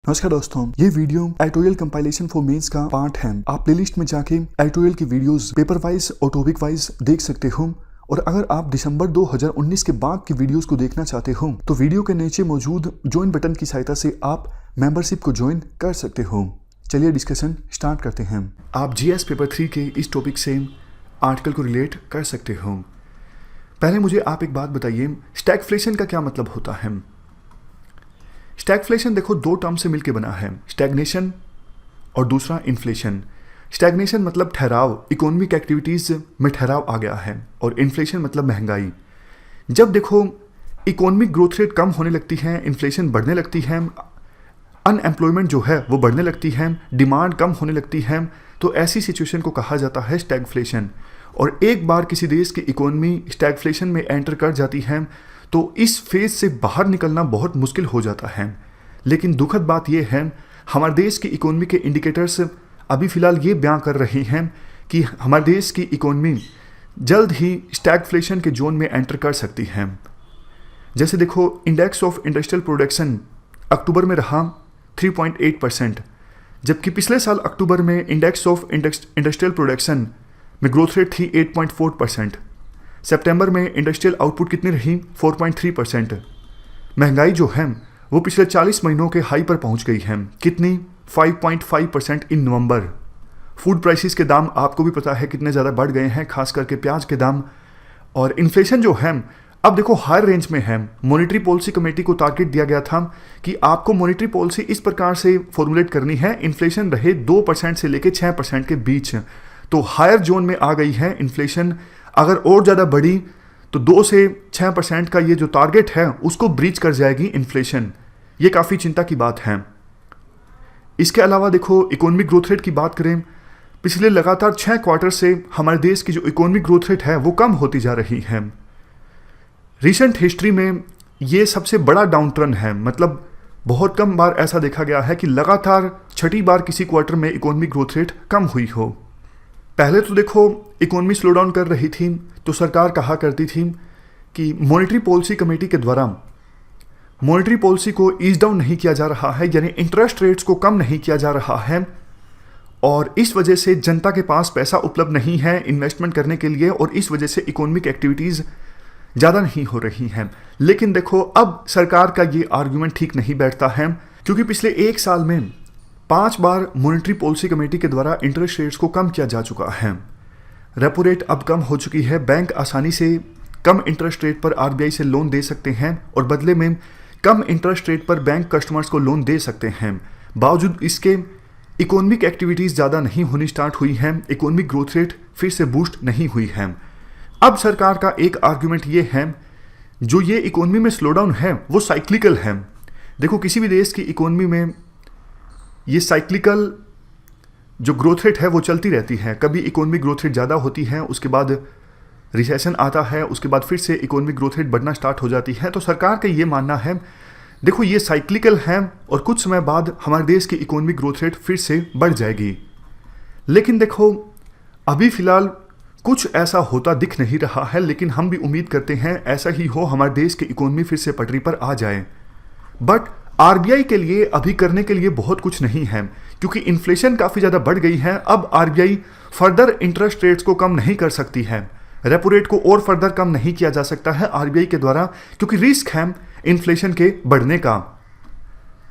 नमस्कार दोस्तों, ये video editorial compilation for mains का पार्ट है। आप प्लेलिस्ट में जाके एडिटोरियल की वीडियोस पेपर वाइज और टॉपिक वाइज देख सकते हो। और अगर आप दिसंबर 2019 के बाद की वीडियोस को देखना चाहते हो तो वीडियो के नीचे मौजूद ज्वाइन बटन की सहायता से आप मेंबरशिप को ज्वाइन कर सकते हो। चलिए डिस्कशन स्टार्ट करते हैं। आप जीएस पेपर 3 के इस टॉपिक से आर्टिकल को रिलेट कर सकते हो। पहले मुझे आप एक बात बताइए, स्टैगफ्लेशन का क्या मतलब होता है। स्टैगफ्लेशन देखो दो टर्म से मिलकर बना है, स्टैग्नेशन और दूसरा इन्फ्लेशन। स्टैग्नेशन मतलब ठहराव, इकोनॉमिक एक्टिविटीज़ में ठहराव आ गया है, और इन्फ्लेशन मतलब महंगाई। जब देखो इकोनॉमिक ग्रोथ रेट कम होने लगती है, इन्फ्लेशन बढ़ने लगती है, अनएम्प्लॉयमेंट जो है वो बढ़ने लगती है, डिमांड कम होने लगती है, तो ऐसी सिचुएशन को कहा जाता है स्टैगफ्लेशन। और एक बार किसी देश की इकोनॉमी स्टैगफ्लेशन में एंटर कर जाती है तो इस फेज से बाहर निकलना बहुत मुश्किल हो जाता है। लेकिन दुखद बात यह है, हमारे देश की इकोनॉमी के इंडिकेटर्स अभी फ़िलहाल ये बयां कर रहे हैं कि हमारे देश की इकोनॉमी जल्द ही स्टैगफ्लेशन के जोन में एंटर कर सकती है। जैसे देखो, इंडेक्स ऑफ इंडस्ट्रियल प्रोडक्शन अक्टूबर में रहा 3.8%, जबकि पिछले साल अक्टूबर में इंडेक्स ऑफ इंडस्ट्रियल प्रोडक्शन में ग्रोथ रेट थी 8.4%। सितंबर में इंडस्ट्रियल आउटपुट कितनी रही 4.3%। महंगाई जो है वो पिछले 40 महीनों के हाई पर पहुंच गई है, कितनी 5.5% इन नवंबर। फूड प्राइसेस के दाम आपको भी पता है कितने ज़्यादा बढ़ गए हैं, खास करके प्याज के दाम। और इन्फ्लेशन जो है अब देखो हायर रेंज में है। मॉनेटरी पॉलिसी कमेटी को टारगेट दिया गया था कि आपको मॉनेटरी पॉलिसी इस प्रकार से फॉर्मुलेट करनी है, इन्फ्लेशन रहे 2% से लेकर 6% के बीच। तो हायर जोन में आ गई है इन्फ्लेशन। अगर और ज़्यादा बढ़ी तो 2 से 6% का ये जो टारगेट है उसको ब्रीच कर जाएगी इन्फ्लेशन। ये काफ़ी चिंता की बात है। इसके अलावा देखो इकोनॉमिक ग्रोथ रेट की बात करें, पिछले लगातार 6 क्वार्टर से हमारे देश की जो इकोनॉमिक ग्रोथ रेट है वो कम होती जा रही है। रिसेंट हिस्ट्री में ये सबसे बड़ा डाउन टर्न है, मतलब बहुत कम बार ऐसा देखा गया है कि लगातार छठी बार किसी क्वार्टर में इकोनॉमिक ग्रोथ रेट कम हुई हो। पहले तो देखो इकोनॉमी स्लो डाउन कर रही थी तो सरकार कहा करती थी कि मॉनेटरी पॉलिसी कमेटी के द्वारा मॉनेटरी पॉलिसी को ईज डाउन नहीं किया जा रहा है, यानी इंटरेस्ट रेट्स को कम नहीं किया जा रहा है, और इस वजह से जनता के पास पैसा उपलब्ध नहीं है इन्वेस्टमेंट करने के लिए, और इस वजह से इकोनॉमिक एक्टिविटीज़ ज़्यादा नहीं हो रही हैं। लेकिन देखो अब सरकार का ये आर्गूमेंट ठीक नहीं बैठता है, क्योंकि पिछले 1 साल में 5 बार मॉनेटरी पॉलिसी कमेटी के द्वारा इंटरेस्ट रेट्स को कम किया जा चुका है। रेपो रेट अब कम हो चुकी है, बैंक आसानी से कम इंटरेस्ट रेट पर आरबीआई से लोन दे सकते हैं, और बदले में कम इंटरेस्ट रेट पर बैंक कस्टमर्स को लोन दे सकते हैं। बावजूद इसके इकोनॉमिक एक्टिविटीज़ ज़्यादा नहीं होनी स्टार्ट हुई हैं, इकोनॉमिक ग्रोथ रेट फिर से बूस्ट नहीं हुई है। अब सरकार का एक आर्ग्यूमेंट ये है, जो ये इकोनॉमी में स्लो डाउन है वो साइक्लिकल है। देखो किसी भी देश की इकोनॉमी में ये साइक्लिकल जो ग्रोथ रेट है वो चलती रहती है। कभी इकोनॉमिक ग्रोथ रेट ज़्यादा होती है, उसके बाद रिसेशन आता है, उसके बाद फिर से इकोनॉमिक ग्रोथ रेट बढ़ना स्टार्ट हो जाती है। तो सरकार का ये मानना है देखो ये साइक्लिकल है, और कुछ समय बाद हमारे देश की इकोनॉमिक ग्रोथ रेट फिर से बढ़ जाएगी। लेकिन देखो अभी फ़िलहाल कुछ ऐसा होता दिख नहीं रहा है, लेकिन हम भी उम्मीद करते हैं ऐसा ही हो, हमारे देश की इकोनॉमी फिर से पटरी पर आ जाए। बट आरबीआई के लिए अभी करने के लिए बहुत कुछ नहीं है, क्योंकि इन्फ्लेशन काफ़ी ज़्यादा बढ़ गई है। अब आरबीआई फर्दर इंटरेस्ट रेट्स को कम नहीं कर सकती है, रेपो रेट को और फर्दर कम नहीं किया जा सकता है आरबीआई के द्वारा, क्योंकि रिस्क है इन्फ्लेशन के बढ़ने का।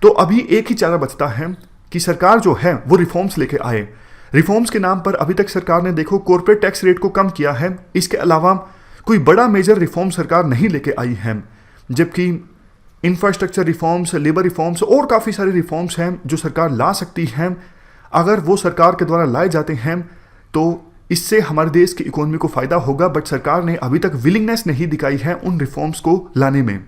तो अभी एक ही चारा बचता है कि सरकार जो है वो रिफॉर्म्स लेके आए। रिफॉर्म्स के नाम पर अभी तक सरकार ने देखो कॉर्पोरेट टैक्स रेट को कम किया है, इसके अलावा कोई बड़ा मेजर रिफॉर्म सरकार नहीं लेके आई है। जबकि इंफ्रास्ट्रक्चर रिफॉर्म्स, लेबर रिफॉर्म्स और काफ़ी सारे रिफॉर्म्स हैं जो सरकार ला सकती हैं। अगर वो सरकार के द्वारा लाए जाते हैं तो इससे हमारे देश की इकोनॉमी को फ़ायदा होगा, बट सरकार ने अभी तक विलिंगनेस नहीं दिखाई है उन रिफॉर्म्स को लाने में।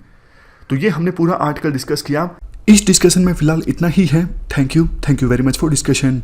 तो ये हमने पूरा आर्टिकल डिस्कस किया। इस डिस्कशन में फ़िलहाल इतना ही है। Thank you very much for discussion.